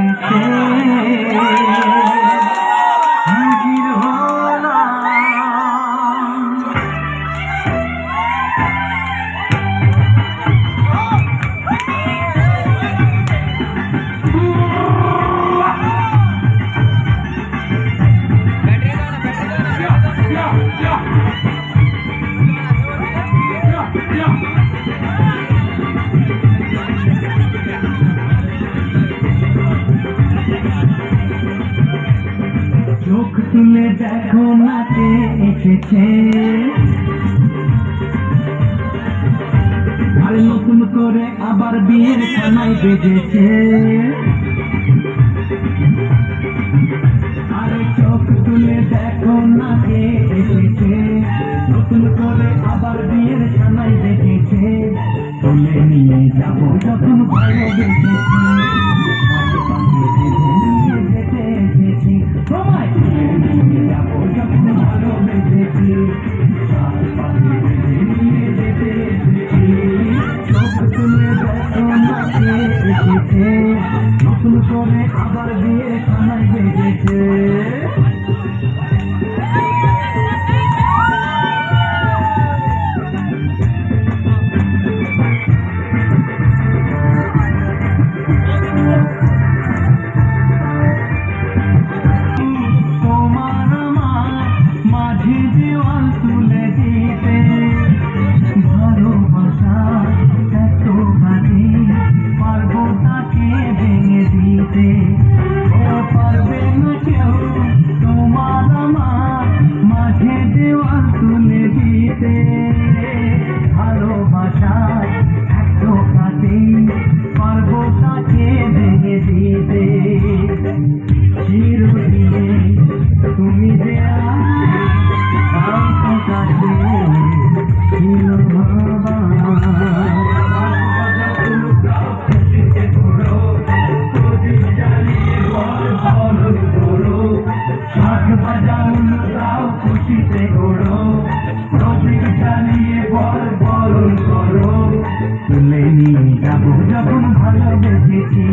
এসে হাজির হলাম। চোখ তুলে দেখো না কে এসেছে, আর নতুন করে আবার বিয়ের খানায় বেজেছে। আরে চোখ তুলে দেখো না কে এসেছে, নতুন করে আবার বিয়ের খানায় বেজেছে। তুলে নিয়ে যাবো যখন ভালোবেসেছি, তোমায় তুলে নিয়ে যাবো যখন ভালোবেসেছি, নিয়ে যেতে এসেছি। চোখ তুলে দেখো না কে এসেছে, নতুন করে আবার বিয়ে খানায় বেজেছে। দেওয়াল তুলে দিতে ভালোবাসা এত ভারী, পারবো তাকে ভেঙে দিতে। ও পারবে না কেউ তোমার আমার মাঝে দেওয়াল তুলে দিতে। ভালোবাসা এত ভারী, পারবো তাকে ভেঙে দিতে। চিরদিনে তুমি যে খুশিতে ওড়ো, প্রদীপ জ্বালিয়ে বরণ করো। তুলে নিয়ে যাবো যখন ভালোবেসেছি।